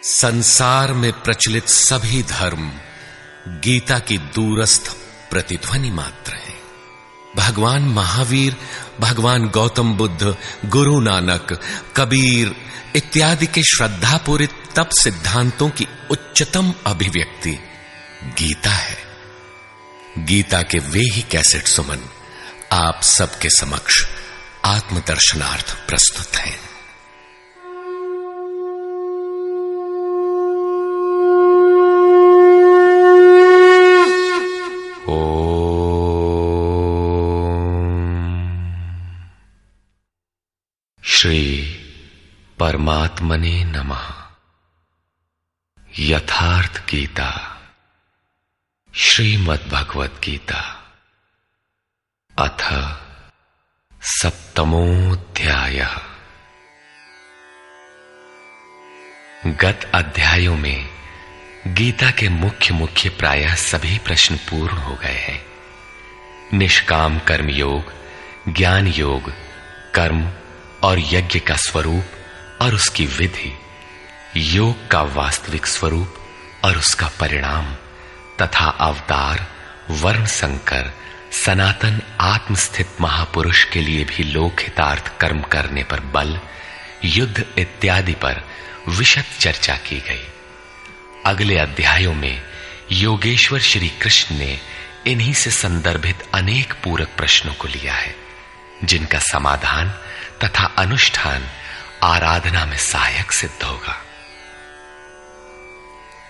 संसार में प्रचलित सभी धर्म गीता की दूरस्थ प्रतिध्वनि मात्र है। भगवान महावीर, भगवान गौतम बुद्ध, गुरु नानक, कबीर इत्यादि के श्रद्धापूरित तप सिद्धांतों की उच्चतम अभिव्यक्ति गीता है। गीता के वे ही कैसेट सुमन आप सबके समक्ष आत्मदर्शनार्थ प्रस्तुत हैं। श्री परमात्मने नमः। यथार्थ गीता, श्रीमद् भगवत गीता, अथ सप्तमोऽध्यायः। गत अध्यायों में गीता के मुख्य प्रायः सभी प्रश्न पूर्ण हो गए हैं। निष्काम कर्म योग, ज्ञान योग, कर्म और यज्ञ का स्वरूप और उसकी विधि, योग का वास्तविक स्वरूप और उसका परिणाम तथा अवतार, वर्ण संकर, सनातन आत्मस्थित महापुरुष के लिए भी लोक हितार्थ कर्म करने पर बल, युद्ध इत्यादि पर विशद चर्चा की गई। अगले अध्यायों में योगेश्वर श्री कृष्ण ने इन्हीं से संदर्भित अनेक पूरक प्रश्नों को लिया है, जिनका समाधान तथा अनुष्ठान आराधना में सहायक सिद्ध होगा।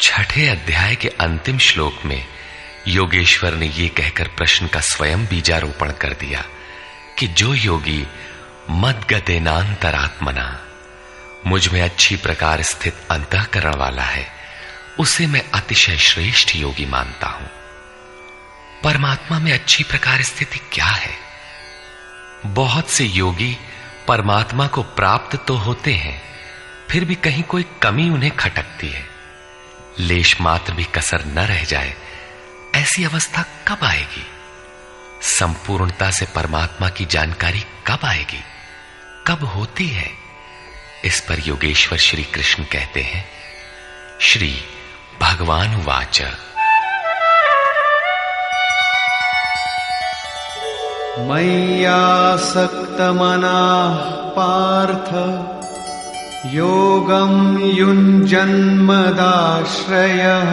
छठे अध्याय के अंतिम श्लोक में योगेश्वर ने यह कहकर प्रश्न का स्वयं बीजारोपण कर दिया कि जो योगी मद्गतेनांतरात्मना, मुझ में अच्छी प्रकार स्थित अंतःकरण वाला है, उसे मैं अतिशय श्रेष्ठ योगी मानता हूं। परमात्मा में अच्छी प्रकार स्थिति क्या है? बहुत से योगी परमात्मा को प्राप्त तो होते हैं, फिर भी कहीं कोई कमी उन्हें खटकती है। लेश मात्र भी कसर न रह जाए, ऐसी अवस्था कब आएगी? संपूर्णता से परमात्मा की जानकारी कब आएगी, कब होती है? इस पर योगेश्वर श्री कृष्ण कहते हैं, श्री भगवान उवाच, मय्यासक्तमनाः पार्थ योगं युञ्जन्मदाश्रयः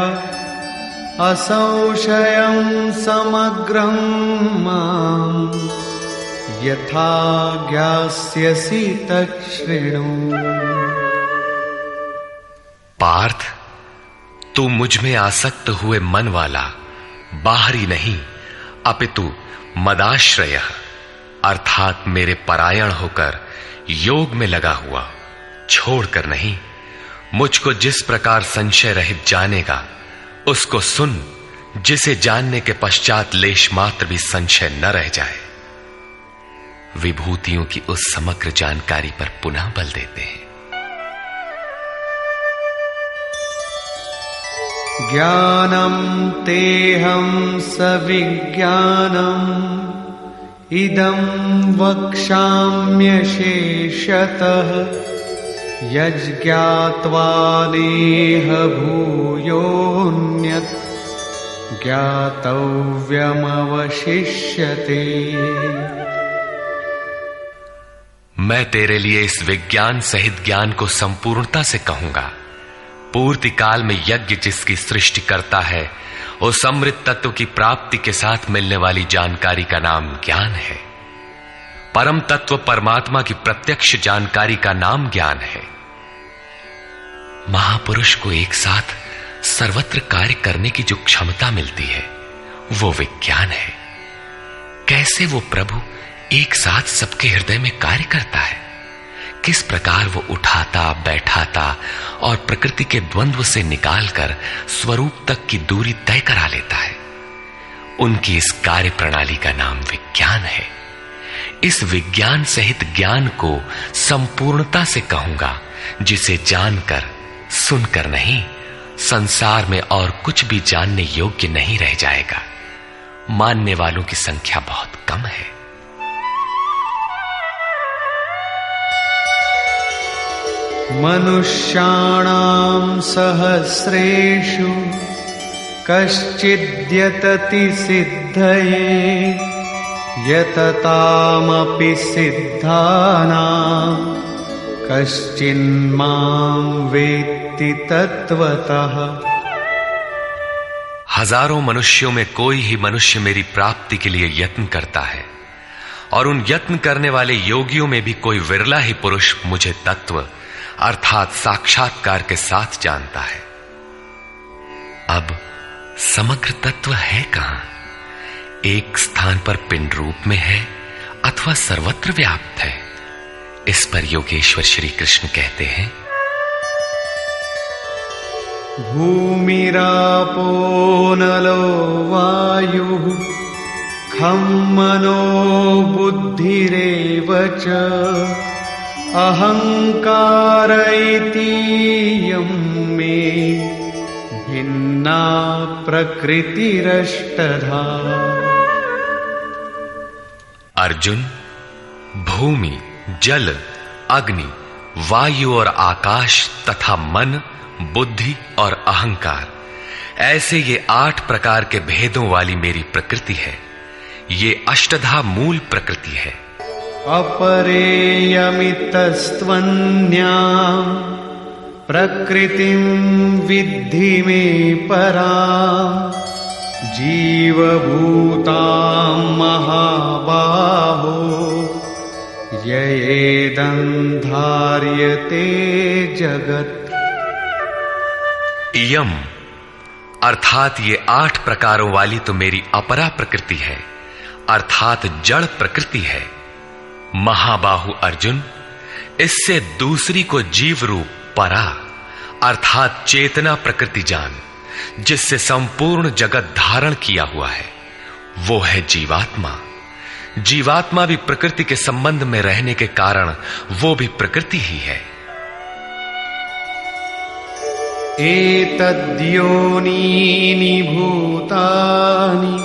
असंशयं समग्रं माम् यथा ज्ञास्यसि तच्छृणु। पार्थ, तू मुझ में आसक्त हुए मन वाला, बाहरी नहीं अपितु मदाश्रय अर्थात मेरे परायण होकर योग में लगा हुआ, छोड़कर नहीं, मुझको जिस प्रकार संशय रहित जानेगा उसको सुन, जिसे जानने के पश्चात लेश मात्र भी संशय न रह जाए। विभूतियों की उस समग्र जानकारी पर पुनः बल देते हैं। ज्ञानम तेहं सविज्ञानम इदं वक्ष्याम्यशेषतः यज्ज्ञात्वा नेह भूयोऽन्यत् ज्ञातव्यमवशिष्यते। मैं तेरे लिए इस विज्ञान सहित ज्ञान को संपूर्णता से कहूंगा। पूर्ति काल में यज्ञ जिसकी सृष्टि करता है, उस अमृत तत्व की प्राप्ति के साथ मिलने वाली जानकारी का नाम ज्ञान है। परम तत्व परमात्मा की प्रत्यक्ष जानकारी का नाम ज्ञान है। महापुरुष को एक साथ सर्वत्र कार्य करने की जो क्षमता मिलती है, वो विज्ञान है। कैसे वो प्रभु एक साथ सबके हृदय में कार्य करता है, किस प्रकार वो उठाता, बैठाता और प्रकृति के द्वंद्व से निकालकर स्वरूप तक की दूरी तय करा लेता है, उनकी इस कार्य प्रणाली का नाम विज्ञान है। इस विज्ञान सहित ज्ञान को संपूर्णता से कहूंगा, जिसे जानकर, सुनकर नहीं, संसार में और कुछ भी जानने योग्य नहीं रह जाएगा। मानने वालों की संख्या बहुत कम है। मनुष्याणां सहस्रेषु कश्चिद्यतति सिद्धये यततामपि सिद्धानां कश्चिन्मां वेत्ति तत्वतः। हजारों मनुष्यों में कोई ही मनुष्य मेरी प्राप्ति के लिए यत्न करता है, और उन यत्न करने वाले योगियों में भी कोई विरला ही पुरुष मुझे तत्व अर्थात साक्षात्कार के साथ जानता है। अब समग्र तत्व है कहां? एक स्थान पर पिंड रूप में है अथवा सर्वत्र व्याप्त है? इस पर योगेश्वर श्री कृष्ण कहते हैं, भूमिरापो नलो वायुः खं मनो बुद्धिरेव च अहंकार इतीयं मे भिन्ना प्रकृतिरष्टधा। अर्जुन, भूमि, जल, अग्नि, वायु और आकाश तथा मन, बुद्धि और अहंकार, ऐसे ये 8 प्रकार के भेदों वाली मेरी प्रकृति है। ये अष्टधा मूल प्रकृति है। अपरेयमितस्त्वन्या प्रकृतिं विद्धि मे परां जीवभूतां महाबाहो ययेदं धार्यते जगत्। इयम अर्थात ये 8 प्रकारों वाली तो मेरी अपरा प्रकृति है, अर्थात जड़ प्रकृति है। महाबाहु अर्जुन, इससे दूसरी को जीव रूप परा अर्थात चेतना प्रकृति जान, जिससे संपूर्ण जगत धारण किया हुआ है, वो है जीवात्मा। जीवात्मा भी प्रकृति के संबंध में रहने के कारण वो भी प्रकृति ही है। एतद्योनीनि भूतानि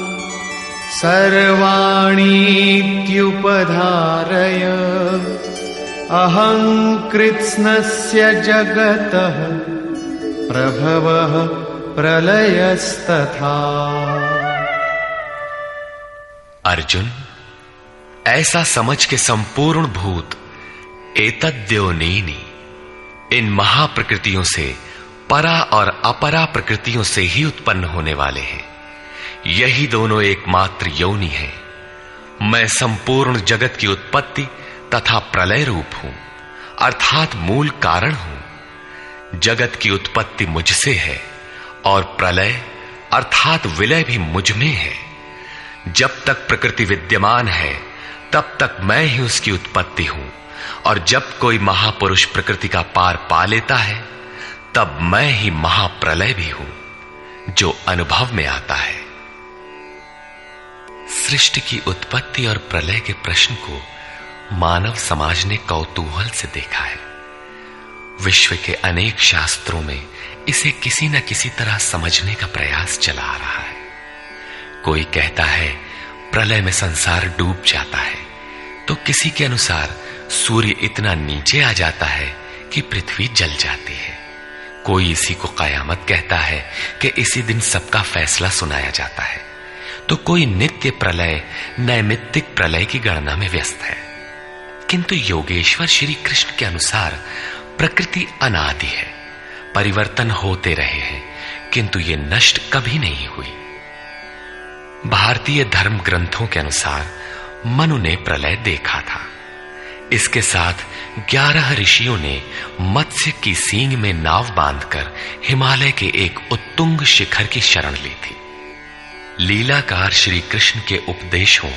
सर्वाणीत्युपधारय अहं कृत्स्नस्य जगतः प्रभवः प्रलयस्तथा। अर्जुन, ऐसा समझ के संपूर्ण भूत एतद्योनीनि इन महाप्रकृतियों से परा और अपरा प्रकृतियों से ही उत्पन्न होने वाले हैं। यही दोनों एकमात्र योनि है। मैं संपूर्ण जगत की उत्पत्ति तथा प्रलय रूप हूं, अर्थात मूल कारण हूं। जगत की उत्पत्ति मुझसे है और प्रलय अर्थात विलय भी मुझ में है। जब तक प्रकृति विद्यमान है तब तक मैं ही उसकी उत्पत्ति हूं, और जब कोई महापुरुष प्रकृति का पार पा लेता है तब मैं ही महाप्रलय भी हूं, जो अनुभव में आता है। सृष्टि की उत्पत्ति और प्रलय के प्रश्न को मानव समाज ने कौतूहल से देखा है। विश्व के अनेक शास्त्रों में इसे किसी न किसी तरह समझने का प्रयास चला आ रहा है। कोई कहता है प्रलय में संसार डूब जाता है, तो किसी के अनुसार सूर्य इतना नीचे आ जाता है कि पृथ्वी जल जाती है। कोई इसी को कयामत कहता है कि इसी दिन सबका फैसला सुनाया जाता है, तो कोई नित्य प्रलय नैमित्तिक प्रलय की गणना में व्यस्त है। किंतु योगेश्वर श्री कृष्ण के अनुसार प्रकृति अनादि है, परिवर्तन होते रहे हैं, किंतु ये नष्ट कभी नहीं हुई। भारतीय धर्म ग्रंथों के अनुसार मनु ने प्रलय देखा था। इसके साथ 11 ऋषियों ने मत्स्य की सींग में नाव बांधकर हिमालय के एक उत्तुंग शिखर की शरण ली थी। लीलाकार श्री कृष्ण के उपदेशों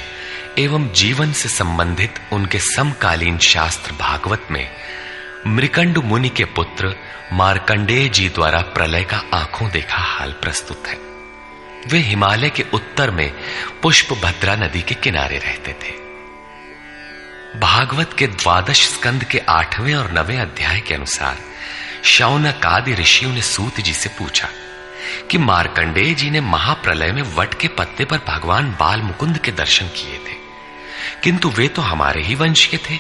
एवं जीवन से संबंधित उनके समकालीन शास्त्र भागवत में मृकंड मुनि के पुत्र मार्कंडेय जी द्वारा प्रलय का आंखों देखा हाल प्रस्तुत है। वे हिमालय के उत्तर में पुष्पभद्रा नदी के किनारे रहते थे। भागवत के 12 स्कंद के 8वें और 9वें अध्याय के अनुसार शौनक आदि ऋषियों ने सूत जी से पूछा कि मार्कंडेय जी ने महाप्रलय में वट के पत्ते पर भगवान बाल मुकुंद के दर्शन किए थे, किंतु वे तो हमारे ही वंश के थे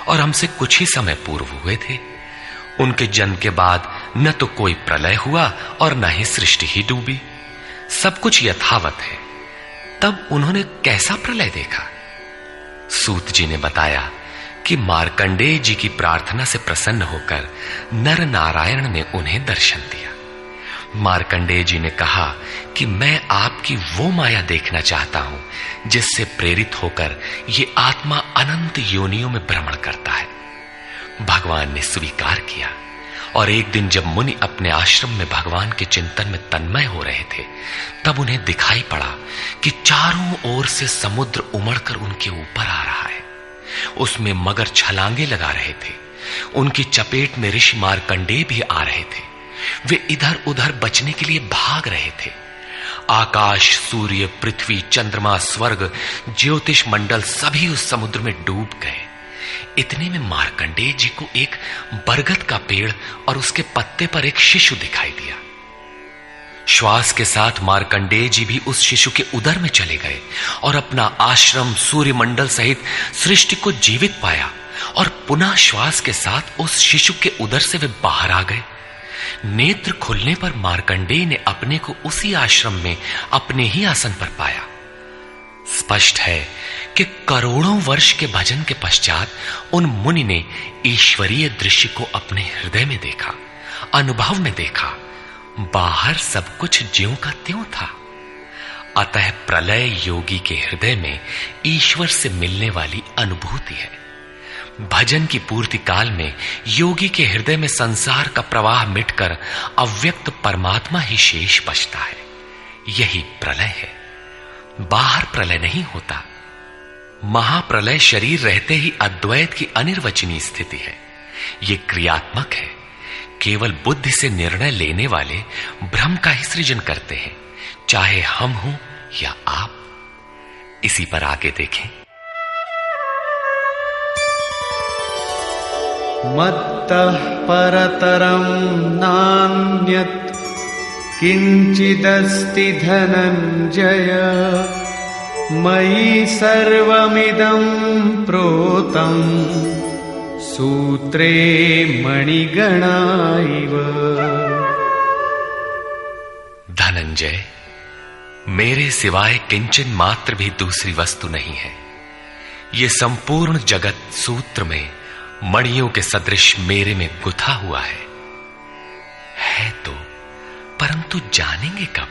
और हमसे कुछ ही समय पूर्व हुए थे। उनके जन्म के बाद न तो कोई प्रलय हुआ और न ही सृष्टि ही डूबी, सब कुछ यथावत है। तब उन्होंने कैसा प्रलय देखा? सूत जी ने बताया कि मार्कंडेय जी की प्रार्थना से प्रसन्न होकर नर नारायण ने उन्हें दर्शन दिया। मार्कंडेय जी ने कहा कि मैं आपकी वो माया देखना चाहता हूं जिससे प्रेरित होकर ये आत्मा अनंत योनियों में भ्रमण करता है। भगवान ने स्वीकार किया और एक दिन जब मुनि अपने आश्रम में भगवान के चिंतन में तन्मय हो रहे थे, तब उन्हें दिखाई पड़ा कि चारों ओर से समुद्र उमड़कर उनके ऊपर आ रहा है। उसमें मगर छलांगे लगा रहे थे। उनकी चपेट में ऋषि मार्कंडेय भी आ रहे थे। वे इधर उधर बचने के लिए भाग रहे थे। आकाश, सूर्य, पृथ्वी, चंद्रमा, स्वर्ग, ज्योतिष मंडल सभी उस समुद्र में डूब गए। इतने में मार्कंडेय जी को एक बरगद का पेड़ और उसके पत्ते पर एक शिशु दिखाई दिया। श्वास के साथ मार्कंडेय जी भी उस शिशु के उदर में चले गए और अपना आश्रम, सूर्य मंडल सहित सृष्टि को जीवित पाया और पुनः श्वास के साथ उस शिशु के उदर से वे बाहर आ गए। नेत्र खुलने पर मार्कंडेय ने अपने को उसी आश्रम में अपने ही आसन पर पाया। स्पष्ट है कि करोड़ों वर्ष के भजन के पश्चात उन मुनि ने ईश्वरीय दृश्य को अपने हृदय में देखा, अनुभव में देखा। बाहर सब कुछ ज्यों का त्यों था। अतः प्रलय योगी के हृदय में ईश्वर से मिलने वाली अनुभूति है। भजन की पूर्ति काल में योगी के हृदय में संसार का प्रवाह मिटकर अव्यक्त परमात्मा ही शेष बचता है। यही प्रलय है। बाहर प्रलय नहीं होता। महाप्रलय शरीर रहते ही अद्वैत की अनिर्वचनीय स्थिति है। यह क्रियात्मक है। केवल बुद्धि से निर्णय लेने वाले भ्रम का ही सृजन करते हैं, चाहे हम हों या आप। इसी पर आगे देखें। मत्तः परतरं नान्यत् किंचिदस्ति धनंजय मयि सर्वमिदं प्रोतं सूत्रे मणिगणा इव। धनंजय, मेरे सिवाय किंचन मात्र भी दूसरी वस्तु नहीं है। ये संपूर्ण जगत सूत्र में मणियों के सदृश मेरे में गुथा हुआ है तो, परंतु जानेंगे कब?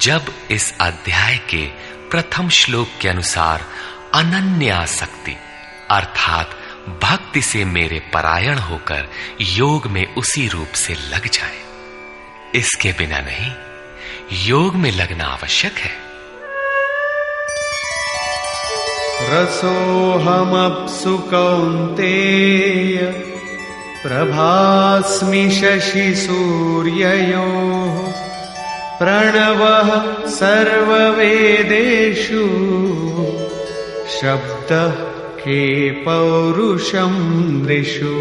जब इस अध्याय के प्रथम श्लोक के अनुसार अनन्यासक्ति अर्थात भक्ति से मेरे परायण होकर योग में उसी रूप से लग जाए। इसके बिना नहीं, योग में लगना आवश्यक है। रसोऽहमप्सु कौन्तेय प्रभास्मि शशि सूर्ययोः प्रणवः सर्ववेदेषु शब्दः के पौरुषं नृषु।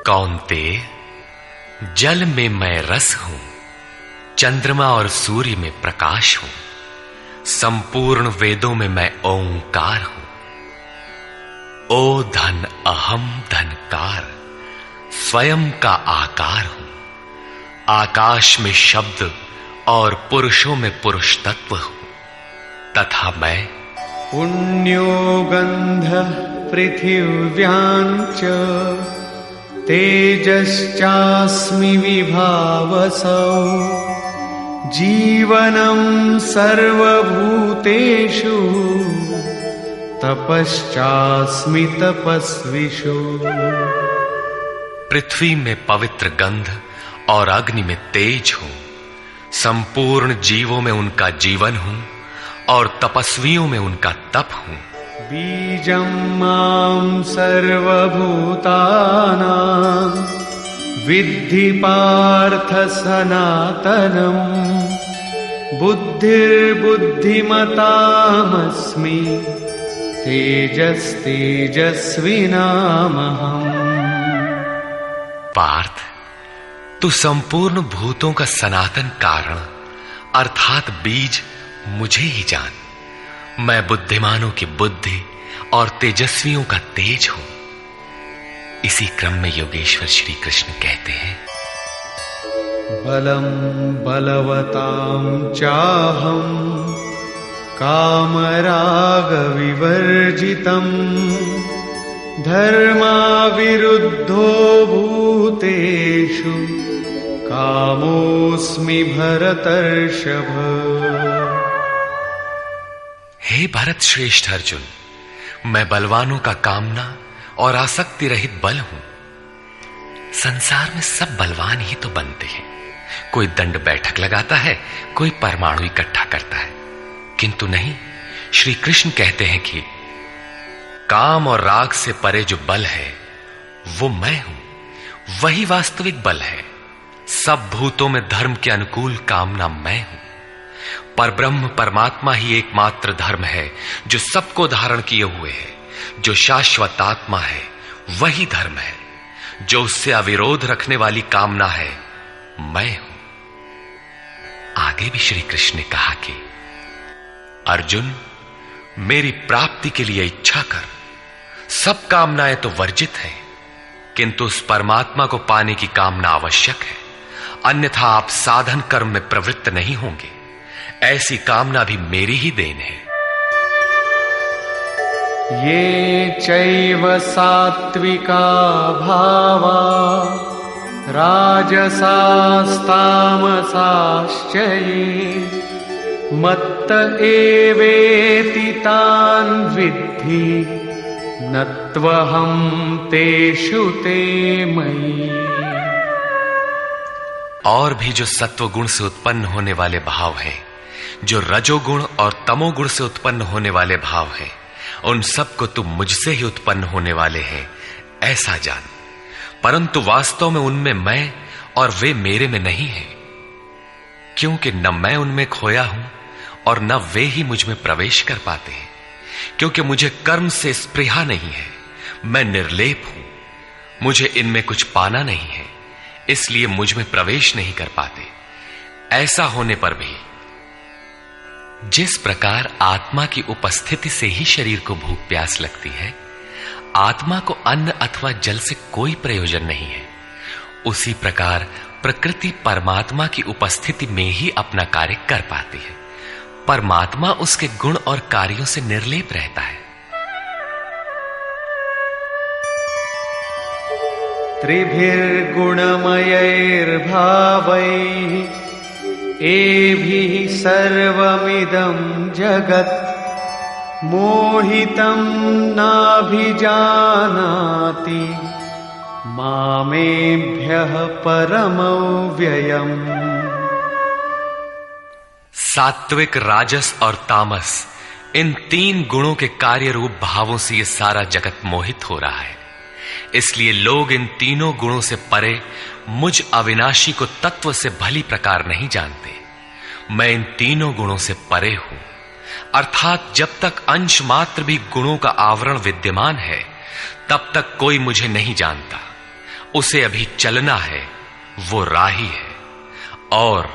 कौन्तेय, जल में मैं रस हूं, चंद्रमा और सूर्य में प्रकाश हूं, संपूर्ण वेदों में मैं ओंकार हूं। ओ धन अहम धनकार, स्वयं का आकार हूं। आकाश में शब्द और पुरुषों में पुरुष तत्व हूं, तथा मैं पुण्यो गंधः पृथिव्यां च तेजश्चास्मि विभावसौ जीवनं सर्वभूतेषु तपश्चास्मि तपस्विषु। पृथ्वी में पवित्र गंध और अग्नि में तेज हूं, संपूर्ण जीवों में उनका जीवन हूं और तपस्वियों में उनका तप हूं। बीजं मां सर्वभूतानां विद्धि पार्थ सनातनम् बुद्धिर्बुद्धिमतामस्मि तेजस्तेजस्विनामहम्। पार्थ, तू संपूर्ण भूतों का सनातन कारण अर्थात बीज मुझे ही जान। मैं बुद्धिमानों की बुद्धि और तेजस्वियों का तेज हूं। इसी क्रम में योगेश्वर श्री कृष्ण कहते हैं, बलम बलवतां चाहं कामराग विवर्जितं धर्माविरुद्धो भूतेषु कामोऽस्मि भरतर्षभ। हे भरत श्रेष्ठ अर्जुन, मैं बलवानों का कामना और आसक्ति रहित बल हूं। संसार में सब बलवान ही तो बनते हैं। कोई दंड बैठक लगाता है, कोई परमाणु इकट्ठा करता है, किंतु नहीं, श्री कृष्ण कहते हैं कि काम और राग से परे जो बल है वो मैं हूं, वही वास्तविक बल है। सब भूतों में धर्म के अनुकूल कामना मैं हूं। परब्रह्म परमात्मा ही एकमात्र धर्म है जो सबको धारण किए हुए है। जो शाश्वत आत्मा है वही धर्म है। जो उससे अविरोध रखने वाली कामना है मैं हूं। आगे भी श्री कृष्ण ने कहा कि अर्जुन, मेरी प्राप्ति के लिए इच्छा कर। सब कामनाएं तो वर्जित है, किंतु उस परमात्मा को पाने की कामना आवश्यक है, अन्यथा आप साधन कर्म में प्रवृत्त नहीं होंगे। ऐसी कामना भी मेरी ही देन है। ये चैव सात्विका भावा राजसास्तामसाश्च ये मत्त एवेति तान् विद्धि न त्वहं तेषु ते मयि। और भी जो सत्वगुण से उत्पन्न होने वाले भाव हैं, जो रजोगुण और तमोगुण से उत्पन्न होने वाले भाव हैं, उन सबको तुम मुझसे ही उत्पन्न होने वाले हैं ऐसा जान। परंतु वास्तव में उनमें मैं और वे मेरे में नहीं है, क्योंकि न मैं उनमें खोया हूं और न वे ही मुझ में प्रवेश कर पाते हैं। क्योंकि मुझे कर्म से स्पृहा नहीं है, मैं निर्लेप हूं, मुझे इनमें कुछ पाना नहीं है, इसलिए मुझ में प्रवेश नहीं कर पाते। ऐसा होने पर भी जिस प्रकार आत्मा की उपस्थिति से ही शरीर को भूख प्यास लगती है, आत्मा को अन्न अथवा जल से कोई प्रयोजन नहीं है, उसी प्रकार प्रकृति परमात्मा की उपस्थिति में ही अपना कार्य कर पाती है। परमात्मा उसके गुण और कार्यों से निर्लेप रहता है। त्रिभिर्गुणमयैर्भावैः एभिः सर्वमिदं जगत् मोहितं नाभिजानाति मामेभ्यः परमव्ययम्। सात्विक, राजस और तामस, इन तीन गुणों के कार्य रूप भावों से यह सारा जगत मोहित हो रहा है। इसलिए लोग इन तीनों गुणों से परे मुझ अविनाशी को तत्व से भली प्रकार नहीं जानते। मैं इन तीनों गुणों से परे हूं, अर्थात जब तक अंश मात्र भी गुणों का आवरण विद्यमान है तब तक कोई मुझे नहीं जानता। उसे अभी चलना है, वो राही है। और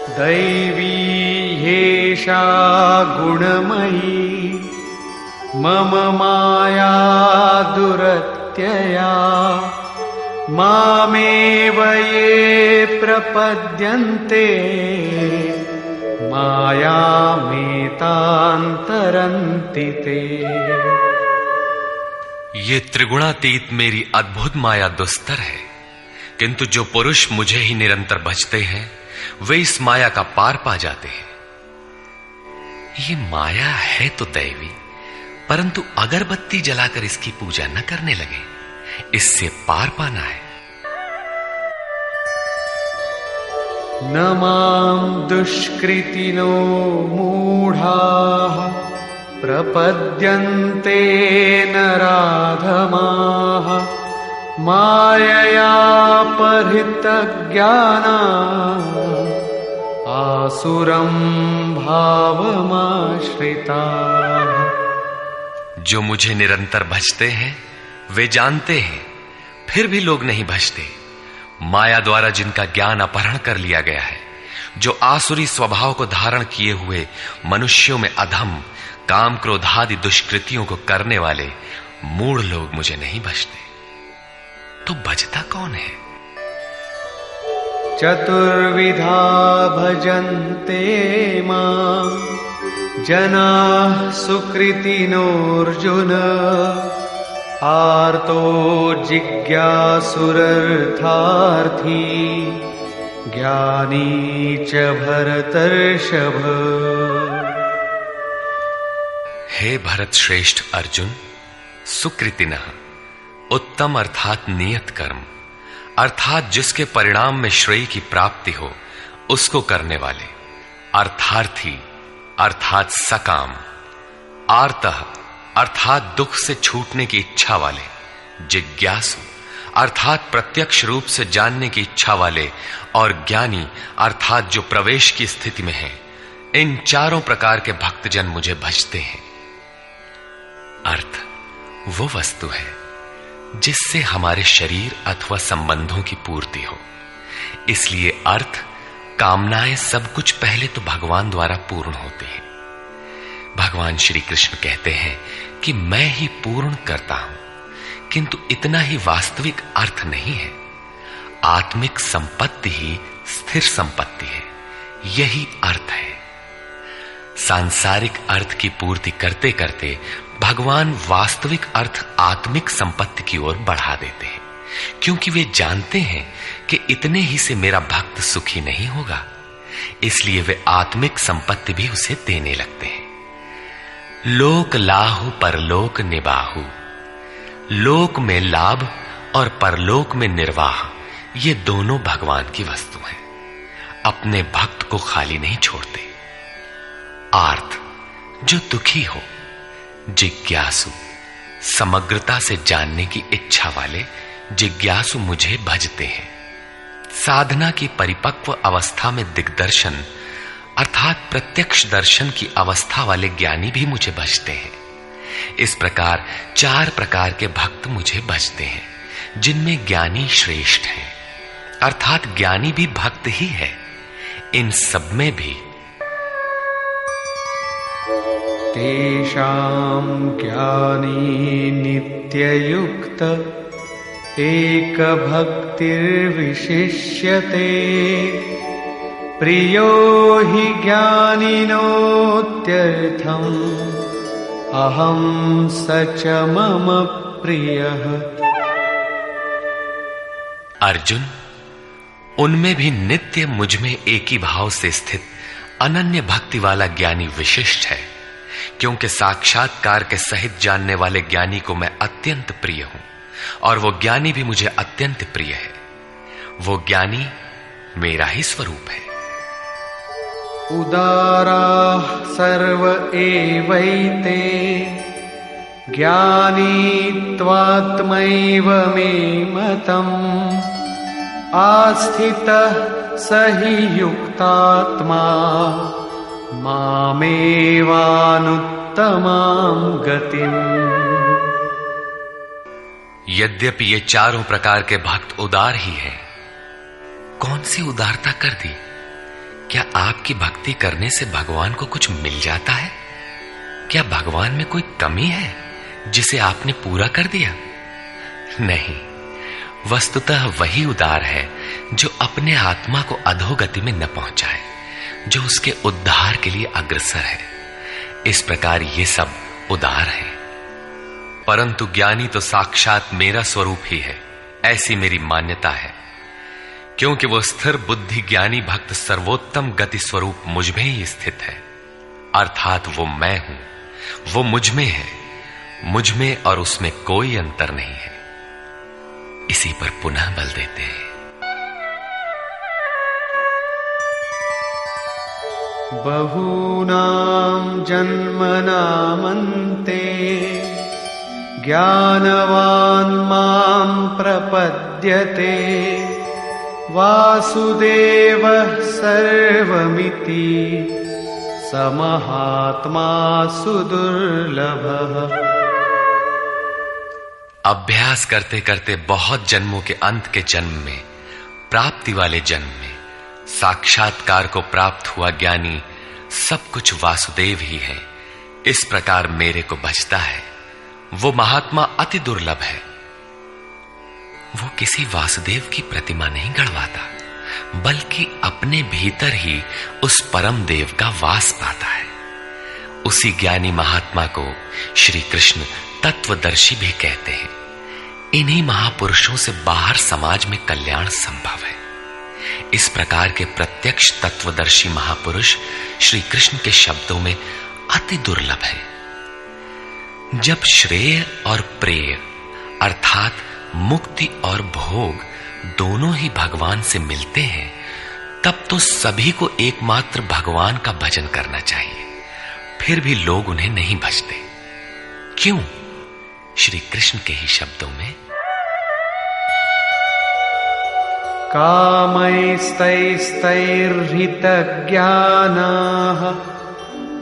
दैवी हेषा गुणमयी मम माया दुरत्यया मामेव ये प्रपद्यन्ते मायामेतान्तरन्ति ते। ये त्रिगुणातीत मेरी अद्भुत माया दुस्तर है, किंतु जो पुरुष मुझे ही निरंतर भजते हैं वे इस माया का पार पा जाते हैं। ये माया है तो दैवी, परंतु अगरबत्ती जलाकर इसकी पूजा न करने लगे, इससे पार पाना है। न मां दुष्कृतिनो मूढ़ाः प्रपद्यन्ते नराधमाः मायया परितज्ञानाः आसुरं भावमाश्रिताः। जो मुझे निरंतर भजते हैं वे जानते हैं, फिर भी लोग नहीं भजते। माया द्वारा जिनका ज्ञान अपहरण कर लिया गया है, जो आसुरी स्वभाव को धारण किए हुए मनुष्यों में अधम काम क्रोधादि दुष्कृतियों को करने वाले मूढ़ लोग मुझे नहीं भजते। तो बजता कौन है? चतुर्विधा भजन्ते मां जनाः सुकृतिनोऽर्जुन आर्तो जिज्ञासुरर्थार्थी ज्ञानी च भरतर्षभ। हे भरत श्रेष्ठ अर्जुन, सुकृतिनः उत्तम अर्थात नियत कर्म, अर्थात जिसके परिणाम में श्रेय की प्राप्ति हो उसको करने वाले, अर्थार्थी अर्थात सकाम, आर्तः अर्थात दुख से छूटने की इच्छा वाले, जिज्ञासु अर्थात प्रत्यक्ष रूप से जानने की इच्छा वाले, और ज्ञानी अर्थात जो प्रवेश की स्थिति में है। इन चारों प्रकार के भक्तजन मुझे भजते हैं। अर्थ वो वस्तु है जिससे हमारे शरीर अथवा संबंधों की पूर्ति हो। इसलिए अर्थ, कामनाएं सब कुछ पहले तो भगवान द्वारा पूर्ण होते हैं। भगवान श्री कृष्ण कहते हैं कि मैं ही पूर्ण करता हूं, किंतु इतना ही वास्तविक अर्थ नहीं है। आत्मिक संपत्ति ही स्थिर संपत्ति है, यही अर्थ है। सांसारिक अर्थ की पूर्ति करते करते भगवान वास्तविक अर्थ आत्मिक संपत्ति की ओर बढ़ा देते हैं, क्योंकि वे जानते हैं कि इतने ही से मेरा भक्त सुखी नहीं होगा। इसलिए वे आत्मिक संपत्ति भी उसे देने लगते हैं। लोक लाहु परलोक निबाहु, लोक में लाभ और परलोक में निर्वाह, ये दोनों भगवान की वस्तु हैं। अपने भक्त को खाली नहीं छोड़ते। आर्त, जो दुखी हो, जिज्ञासु, समग्रता से जानने की इच्छा वाले जिज्ञासु मुझे भजते हैं। साधना की परिपक्व अवस्था में दिग्दर्शन अर्थात प्रत्यक्ष दर्शन की अवस्था वाले ज्ञानी भी मुझे भजते हैं। इस प्रकार 4 प्रकार के भक्त मुझे भजते हैं, जिनमें ज्ञानी श्रेष्ठ है, अर्थात ज्ञानी भी भक्त ही है। इन सब में भी तेषां ज्ञानी नित्ययुक्त एक भक्तिर्विशिष्यते, प्रियो हि ज्ञानिनोत्यर्थम् अहं स च मम प्रियः। अर्जुन, उनमें भी नित्य मुझ में एक ही भाव से स्थित अनन्य भक्ति वाला ज्ञानी विशिष्ट है, क्योंकि साक्षात्कार के सहित जानने वाले ज्ञानी को मैं अत्यंत प्रिय हूं और वो ज्ञानी भी मुझे अत्यंत प्रिय है। वो ज्ञानी मेरा ही स्वरूप है। उदाराः सर्व एवैते ज्ञानी त्वात्मैव मे मतम्, आस्थितः स हि युक्तात्मा मामेवानुत्तमां गतिम्। यद्यपि ये चारों प्रकार के भक्त उदार ही हैं, कौन सी उदारता कर दी? क्या आपकी भक्ति करने से भगवान को कुछ मिल जाता है? क्या भगवान में कोई कमी है जिसे आपने पूरा कर दिया? नहीं, वस्तुतः वही उदार है जो अपने आत्मा को अधोगति में न पहुंचाए, जो उसके उद्धार के लिए अग्रसर है। इस प्रकार ये सब उदार है। परंतु ज्ञानी तो साक्षात मेरा स्वरूप ही है, ऐसी मेरी मान्यता है, क्योंकि वो स्थिर बुद्धि ज्ञानी भक्त सर्वोत्तम गति स्वरूप मुझ में ही स्थित है। अर्थात वो मैं हूं, वो मुझ में है, मुझ में और उसमें कोई अंतर नहीं है। इसी पर पुनः बल देते हैं। बहूनां जन्मनामन्ते ज्ञानवान् मां प्रपद्यते, वासुदेवः सर्वमिति स महात्मा सुदुर्लभः। अभ्यास करते करते बहुत जन्मों के अंत के जन्म में, प्राप्ति वाले जन्म में साक्षात्कार को प्राप्त हुआ ज्ञानी सब कुछ वासुदेव ही है। इस प्रकार मेरे को भजता है, वो महात्मा अति दुर्लभ है। वो किसी वासुदेव की प्रतिमा नहीं गढ़वाता, बल्कि अपने भीतर ही उस परम देव का वास पाता है। उसी ज्ञानी महात्मा को श्री कृष्ण तत्वदर्शी भी कहते हैं। इन्हीं महापुरुषों से बाहर समाज में कल्याण संभव है। इस प्रकार के प्रत्यक्ष तत्वदर्शी महापुरुष श्री कृष्ण के शब्दों में अति दुर्लभ है। जब श्रेय और प्रेय अर्थात मुक्ति और भोग दोनों ही भगवान से मिलते हैं, तब तो सभी को एकमात्र भगवान का भजन करना चाहिए। फिर भी लोग उन्हें नहीं भजते। क्यों? श्री कृष्ण के ही शब्दों में, कामैस्तैस्तैर्हितज्ञानाः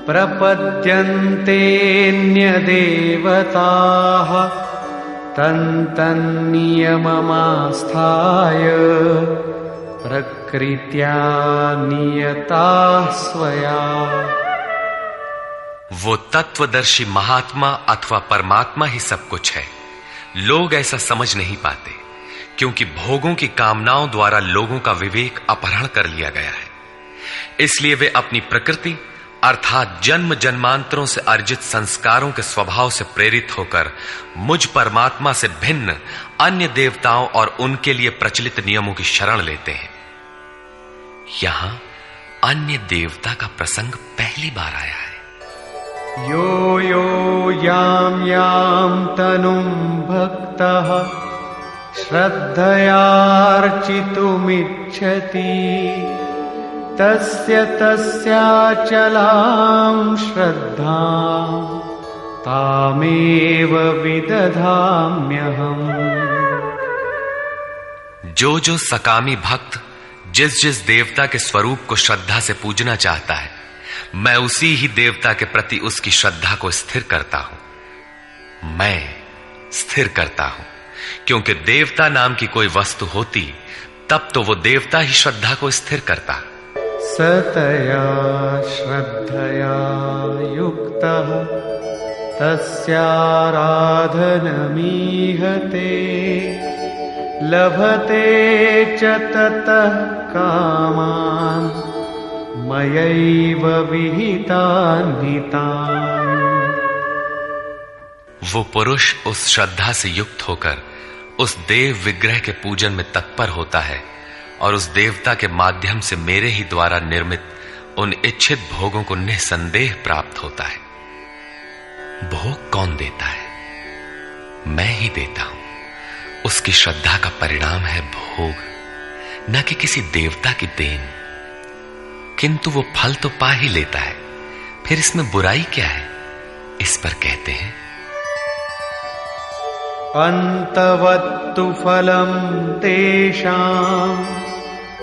प्रपद्यन्तेऽन्यदेवताः तन्तन्नियममास्थाय प्रकृत्या नियताः स्वया। वो तत्वदर्शी महात्मा अथवा परमात्मा ही सब कुछ है। लोग ऐसा समझ नहीं पाते, क्योंकि भोगों की कामनाओं द्वारा लोगों का विवेक अपहरण कर लिया गया है। इसलिए वे अपनी प्रकृति अर्थात जन्म जन्मांतरों से अर्जित संस्कारों के स्वभाव से प्रेरित होकर मुझ परमात्मा से भिन्न अन्य देवताओं और उनके लिए प्रचलित नियमों की शरण लेते हैं। यहां अन्य देवता का प्रसंग पहली बार आया है। यो यो यां यां तनुं भक्तः श्रद्धयार्चितुमिच्छति तस्य तस्याचलां श्रद्धां तामेव विदधाम्यहम्। जो जो सकामी भक्त जिस जिस देवता के स्वरूप को श्रद्धा से पूजना चाहता है, मैं उसी ही देवता के प्रति उसकी श्रद्धा को स्थिर करता हूं। मैं स्थिर करता हूं, क्योंकि देवता नाम की कोई वस्तु होती तब तो वो देवता ही श्रद्धा को स्थिर करता। सतया श्रद्धया युक्तः तस्याराधनमीहते लभते च ततः कामान् मयैव विहितान् हितान्। वो पुरुष उस श्रद्धा से युक्त होकर उस देव विग्रह के पूजन में तत्पर होता है और उस देवता के माध्यम से मेरे ही द्वारा निर्मित उन इच्छित भोगों को निसंदेह प्राप्त होता है। भोग कौन देता है? मैं ही देता हूं। उसकी श्रद्धा का परिणाम है भोग, न कि किसी देवता की देन। किंतु वो फल तो पा ही लेता है, फिर इसमें बुराई क्या है? इस पर कहते हैं, अन्तवत्तु फलं तेषां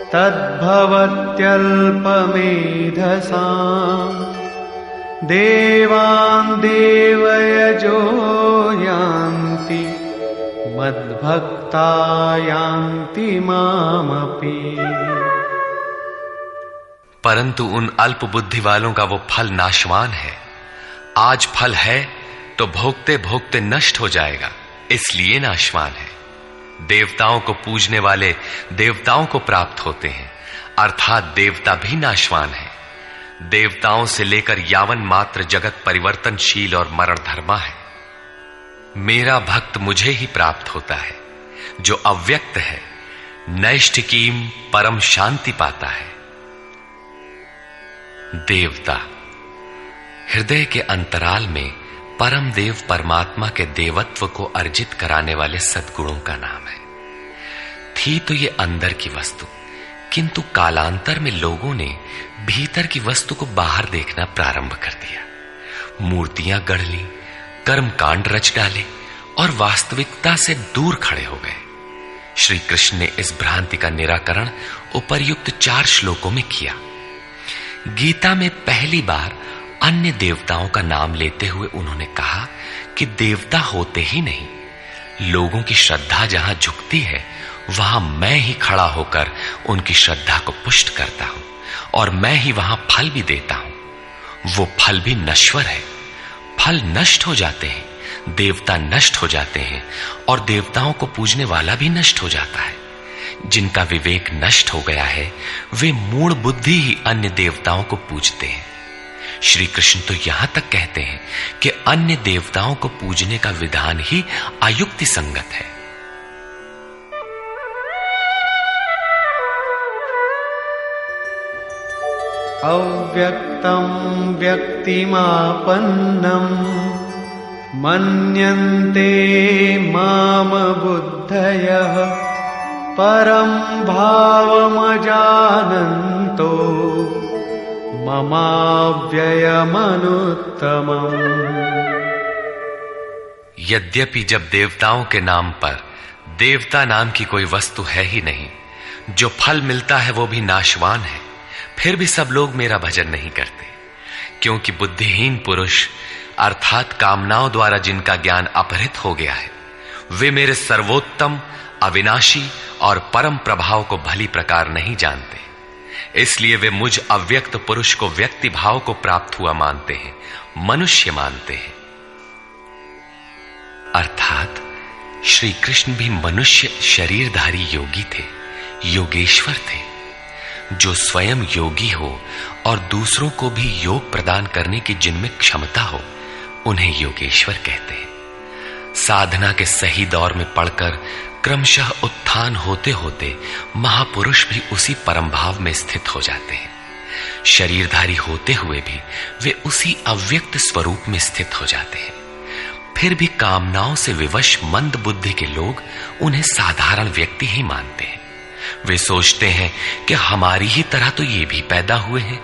तद्भवत्यल्पमेधसां देवान् देवयजो यान्ति मद्भक्ता यान्ति मामपि। परंतु उन अल्प बुद्धि वालों का वो फल नाशवान है। आज फल है तो भोगते भोगते नष्ट हो जाएगा, इसलिए नाशवान है। देवताओं को पूजने वाले देवताओं को प्राप्त होते हैं, अर्थात देवता भी नाशवान है। देवताओं से लेकर यावन मात्र जगत परिवर्तनशील और मरणधर्मा है। मेरा भक्त मुझे ही प्राप्त होता है, जो अव्यक्त है, नैष्ठिकीम परम शांति पाता है। देवता हृदय के अंतराल में परम देव परमात्मा के देवत्व को अर्जित कराने वाले सद्गुणों का नाम है। थी तो ये अंदर की वस्तु, किंतु कालांतर में लोगों ने भीतर की वस्तु को बाहर देखना प्रारंभ कर दिया। मूर्तियां गढ़ ली, कर्मकांड रच डाले और वास्तविकता से दूर खड़े हो गए। श्री कृष्ण ने इस भ्रांति का निराकरण उपर्युक्त 4 श्लोकों में किया। गीता में पहली बार अन्य देवताओं का नाम लेते हुए उन्होंने कहा कि देवता होते ही नहीं, लोगों की श्रद्धा जहां झुकती है वहां मैं ही खड़ा होकर उनकी श्रद्धा को पुष्ट करता हूं और मैं ही वहां फल भी देता हूं। वो फल भी नश्वर है। फल नष्ट हो जाते हैं, देवता नष्ट हो जाते हैं और देवताओं को पूजने वाला भी नष्ट हो जाता है। जिनका विवेक नष्ट हो गया है वे मूढ़ बुद्धि ही अन्य देवताओं को पूजते हैं। श्री कृष्ण तो यहां तक कहते हैं कि अन्य देवताओं को पूजने का विधान ही अयुक्ति संगत है। अव्यक्तं व्यक्तिमापन्नं मन्यन्ते माम बुद्धयः परं भावमजानन्तो ममाव्ययमनुत्तमम्। यद्यपि जब देवताओं के नाम पर देवता नाम की कोई वस्तु है ही नहीं, जो फल मिलता है वो भी नाशवान है, फिर भी सब लोग मेरा भजन नहीं करते, क्योंकि बुद्धिहीन पुरुष अर्थात कामनाओं द्वारा जिनका ज्ञान अपहृत हो गया है वे मेरे सर्वोत्तम, अविनाशी और परम प्रभाव को भली प्रकार नहीं जानते। इसलिए वे मुझ अव्यक्त पुरुष को व्यक्ति भाव को प्राप्त हुआ मानते हैं, मनुष्य मानते हैं। अर्थात श्री कृष्ण भी मनुष्य शरीरधारी योगी थे, योगेश्वर थे। जो स्वयं योगी हो और दूसरों को भी योग प्रदान करने की जिनमें क्षमता हो उन्हें योगेश्वर कहते हैं। साधना के सही दौर में पड़कर क्रमशः उत्थान होते होते महापुरुष भी उसी परम भाव में स्थित हो जाते हैं। शरीरधारी होते हुए भी वे उसी अव्यक्त स्वरूप में स्थित हो जाते हैं। फिर भी कामनाओं से विवश मंद बुद्धि के लोग उन्हें साधारण व्यक्ति ही मानते हैं। वे सोचते हैं कि हमारी ही तरह तो ये भी पैदा हुए हैं,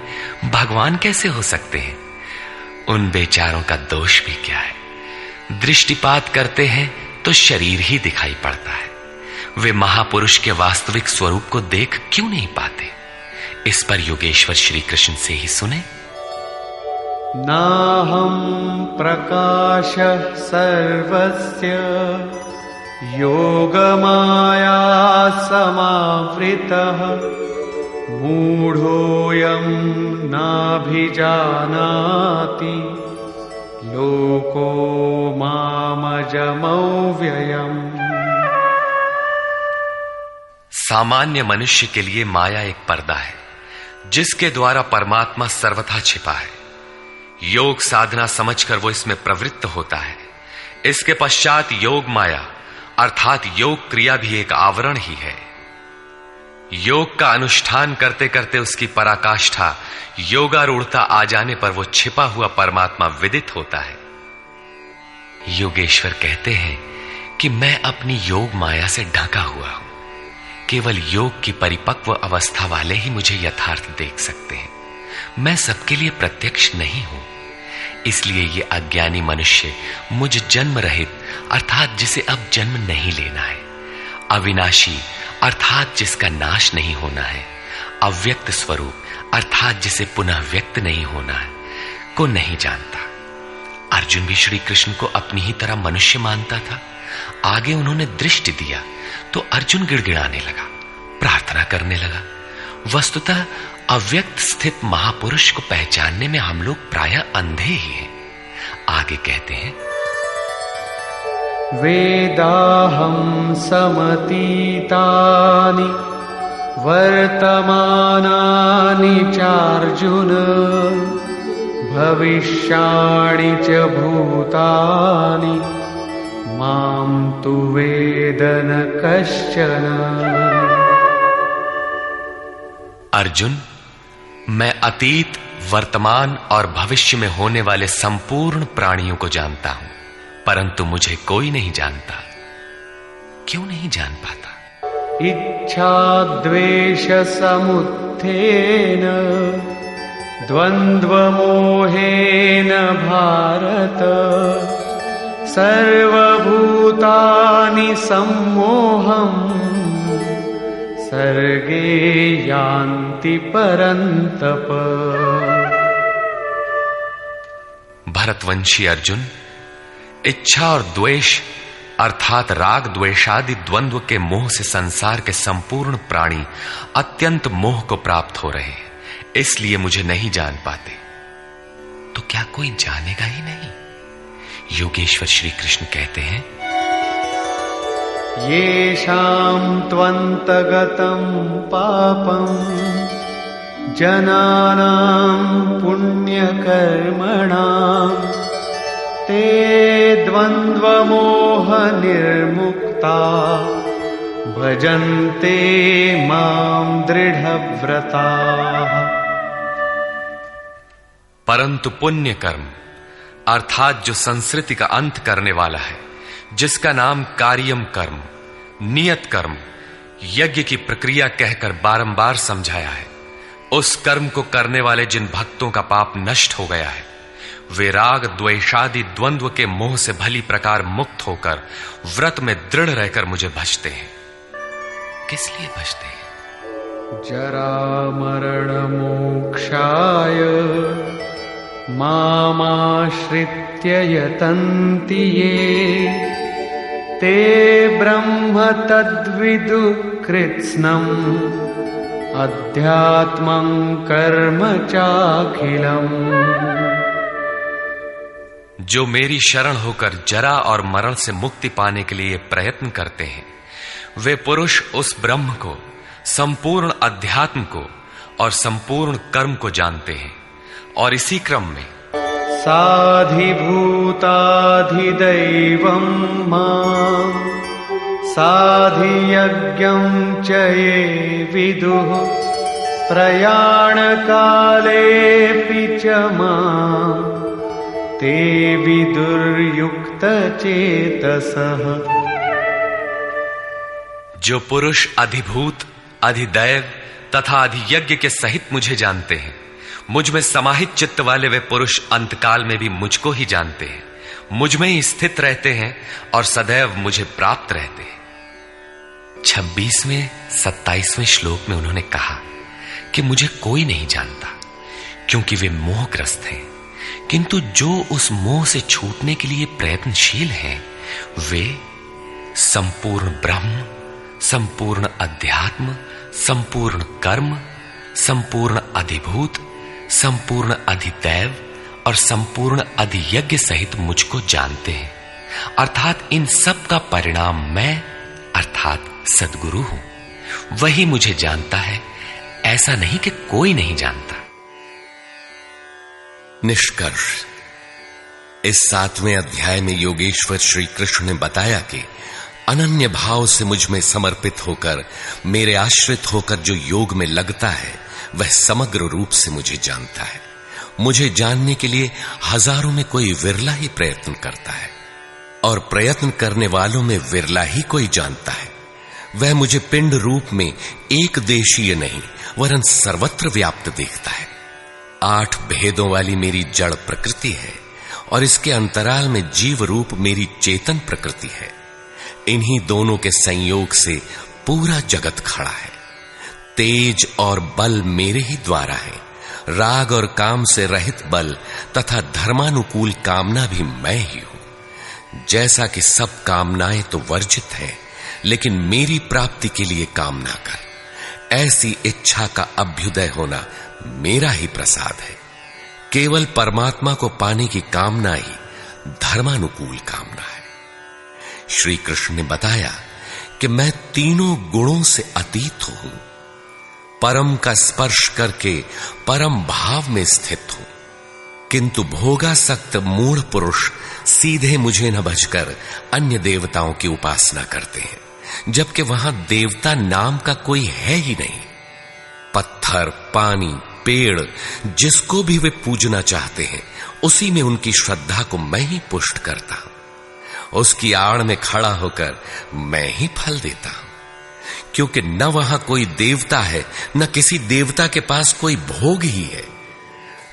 भगवान कैसे हो सकते हैं। उन बेचारों का दोष भी क्या है, दृष्टिपात करते हैं तो शरीर ही दिखाई पड़ता है। वे महापुरुष के वास्तविक स्वरूप को देख क्यों नहीं पाते। इस पर योगेश्वर श्री कृष्ण से ही सुने। नाहं प्रकाश सर्वस्य योगमाया समावृतः मूढ़ोऽयं नाभिजानाति लोको मामजमव्ययम्। सामान्य मनुष्य के लिए माया एक पर्दा है जिसके द्वारा परमात्मा सर्वथा छिपा है। योग साधना समझकर वो इसमें प्रवृत्त होता है। इसके पश्चात योग माया अर्थात योग क्रिया भी एक आवरण ही है। योग का अनुष्ठान करते करते उसकी पराकाष्ठा योगारूढ़ता आ जाने पर वो छिपा हुआ परमात्मा विदित होता है। योगेश्वर कहते हैं कि मैं अपनी योग माया से ढका हुआ हूं। केवल योग की परिपक्व अवस्था वाले ही मुझे यथार्थ देख सकते हैं। मैं सबके लिए प्रत्यक्ष नहीं हूं। इसलिए ये अज्ञानी मनुष्य मुझ जन्म रहित अर्थात जिसे अब जन्म नहीं लेना है, अविनाशी अर्थात जिसका नाश नहीं होना है, अव्यक्त स्वरूप अर्थात जिसे पुनः व्यक्त नहीं होना है को नहीं जानता। अर्जुन भी श्री कृष्ण को अपनी ही तरह मनुष्य मानता था। आगे उन्होंने दृष्टि दिया तो अर्जुन गिड़गिड़ाने लगा, प्रार्थना करने लगा। वस्तुतः अव्यक्त स्थित महापुरुष को पहचानने में हम लोग प्रायः अंधे ही हैं। आगे कहते हैं, वेदाहं समतीतानि वर्तमानानि चार्जुन भविष्याणि च भूतानि मां तु वेद न कश्चन। अर्जुन, मैं अतीत, वर्तमान और भविष्य में होने वाले संपूर्ण प्राणियों को जानता हूं, परंतु मुझे कोई नहीं जानता। क्यों नहीं जान पाता? इच्छा द्वेष समुत्थेन द्वंद्व मोहेन भारत सर्वभूतानि सम्मोहम् सर्गे यान्ति परन्तप। भरतवंशी अर्जुन, इच्छा और द्वेष अर्थात राग द्वेषादि द्वंद्व के मोह से संसार के संपूर्ण प्राणी अत्यंत मोह को प्राप्त हो रहे हैं, इसलिए मुझे नहीं जान पाते। तो क्या कोई जानेगा ही नहीं? योगेश्वर श्री कृष्ण कहते हैं, येषां त्वन्तगतं पापं जनानां पुण्यकर्मणां ते द्वन्द्वमोह निर्मुक्ता भजन्ते मां दृढ़व्रताः। परंतु पुण्य कर्म अर्थात जो संस्कृति का अंत करने वाला है, जिसका नाम कार्यम कर्म, नियत कर्म, यज्ञ की प्रक्रिया कहकर बारंबार समझाया है, उस कर्म को करने वाले जिन भक्तों का पाप नष्ट हो गया है, वे राग द्वेषादि द्वंद्व के मोह से भली प्रकार मुक्त होकर व्रत में दृढ़ रहकर मुझे भजते हैं। किस लिए भजते हैं? जरा मरण मोक्षाय मामाश्रित्य यतन्ति ये ते ब्रह्म तद्विदु कृत्स्नम् अध्यात्मं कर्म चाखिलम्। जो मेरी शरण होकर जरा और मरण से मुक्ति पाने के लिए प्रयत्न करते हैं, वे पुरुष उस ब्रह्म को, संपूर्ण अध्यात्म को और संपूर्ण कर्म को जानते हैं, और इसी क्रम में साधिभूताधिदैवं मां साधियज्ञं च ये विदुः प्रयाणकालेऽपि च मां ते विदुर्युक्तचेतसः। जो पुरुष अधिभूत, अधिदैव तथा अधियज्ञ के सहित मुझे जानते हैं, मुझ में समाहित चित्त वाले वे पुरुष अंतकाल में भी मुझको ही जानते हैं, मुझ में ही स्थित रहते हैं और सदैव मुझे प्राप्त रहते हैं। 26वें 27वें श्लोक में उन्होंने कहा कि मुझे कोई नहीं जानता, क्योंकि वे मोहग्रस्त हैं, किंतु जो उस मोह से छूटने के लिए प्रयत्नशील हैं, वे संपूर्ण ब्रह्म, संपूर्ण अध्यात्म, संपूर्ण कर्म, संपूर्ण अधिभूत, संपूर्ण अधिदैव और संपूर्ण अधियज्ञ सहित मुझको जानते हैं, अर्थात इन सब का परिणाम मैं अर्थात सद्गुरु हूं। वही मुझे जानता है, ऐसा नहीं कि कोई नहीं जानता। निष्कर्ष, इस 7वें अध्याय में योगेश्वर श्री कृष्ण ने बताया कि अनन्य भाव से मुझ में समर्पित होकर, मेरे आश्रित होकर जो योग में लगता है, वह समग्र रूप से मुझे जानता है। मुझे जानने के लिए हजारों में कोई विरला ही प्रयत्न करता है, और प्रयत्न करने वालों में विरला ही कोई जानता है। वह मुझे पिंड रूप में एक देशीय नहीं वरन सर्वत्र व्याप्त देखता है। 8 भेदों वाली मेरी जड़ प्रकृति है, और इसके अंतराल में जीव रूप मेरी चेतन प्रकृति है। इन्हीं दोनों के संयोग से पूरा जगत खड़ा है। तेज और बल मेरे ही द्वारा है। राग और काम से रहित बल तथा धर्मानुकूल कामना भी मैं ही हूं। जैसा कि सब कामनाएं तो वर्जित है, लेकिन मेरी प्राप्ति के लिए कामना कर, ऐसी इच्छा का अभ्युदय होना मेरा ही प्रसाद है। केवल परमात्मा को पाने की कामना ही धर्मानुकूल कामना है। श्री कृष्ण ने बताया कि मैं तीनों गुणों से अतीत हूं, परम का स्पर्श करके परम भाव में स्थित हूं, किंतु भोगासक्त मूढ़ पुरुष सीधे मुझे न भजकर अन्य देवताओं की उपासना करते हैं, जबकि वहां देवता नाम का कोई है ही नहीं। पत्थर, पानी, पेड़, जिसको भी वे पूजना चाहते हैं, उसी में उनकी श्रद्धा को मैं ही पुष्ट करता हूं। उसकी आड़ में खड़ा होकर मैं ही फल देता हूं, क्योंकि न वहां कोई देवता है, न किसी देवता के पास कोई भोग ही है।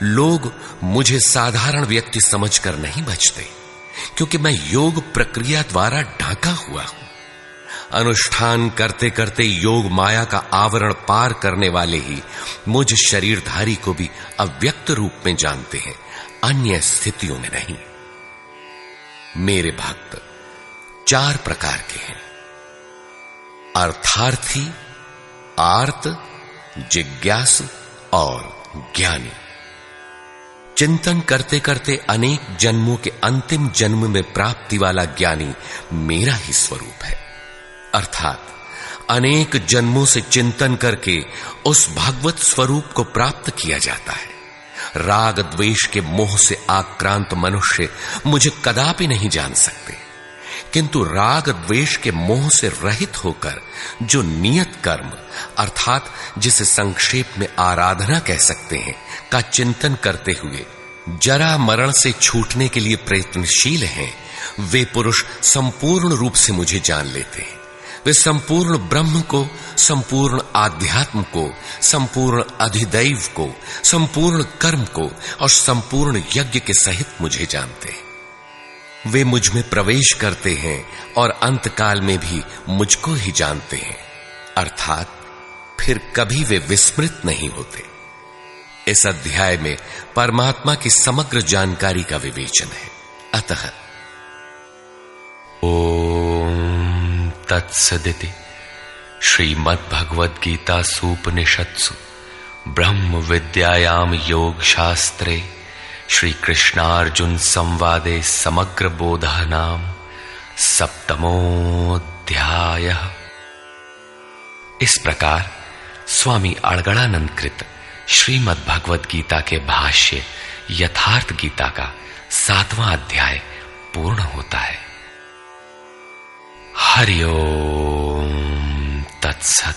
लोग मुझे साधारण व्यक्ति समझकर नहीं बचते, क्योंकि मैं योग प्रक्रिया द्वारा ढका हुआ हूं। अनुष्ठान करते करते योग माया का आवरण पार करने वाले ही मुझ शरीरधारी को भी अव्यक्त रूप में जानते हैं, अन्य स्थितियों में नहीं। मेरे भक्त 4 प्रकार के हैं: अर्थार्थी, आर्त, जिज्ञासु और ज्ञानी। चिंतन करते करते अनेक जन्मों के अंतिम जन्म में प्राप्ति वाला ज्ञानी मेरा ही स्वरूप है। अर्थात अनेक जन्मों से चिंतन करके उस भगवत स्वरूप को प्राप्त किया जाता है। राग द्वेष के मोह से आक्रांत मनुष्य मुझे कदापि नहीं जान सकते, किंतु राग द्वेष के मोह से रहित होकर जो नियत कर्म अर्थात जिसे संक्षेप में आराधना कह सकते हैं का चिंतन करते हुए जरा मरण से छूटने के लिए प्रयत्नशील हैं, वे पुरुष संपूर्ण रूप से मुझे जान लेते हैं। वे संपूर्ण ब्रह्म को, संपूर्ण आध्यात्म को, संपूर्ण अधिदैव को, संपूर्ण कर्म को और संपूर्ण यज्ञ के सहित मुझे जानते हैं। वे मुझ में प्रवेश करते हैं और अंतकाल में भी मुझको ही जानते हैं, अर्थात फिर कभी वे विस्मृत नहीं होते। इस अध्याय में परमात्मा की समग्र जानकारी का विवेचन है। अतः ओम तत्सदिति श्रीमद्भगवद्गीतासूपनिषत्सु ब्रह्म विद्यायाम योग शास्त्रे श्री कृष्णार्जुन संवादे समग्र बोधः नाम सप्तमोऽध्यायः। इस प्रकार स्वामी अड़गड़ानंद कृत श्रीमद् भगवद गीता के भाष्य यथार्थ गीता का 7वां अध्याय पूर्ण होता है। हरि ओम तत्सत।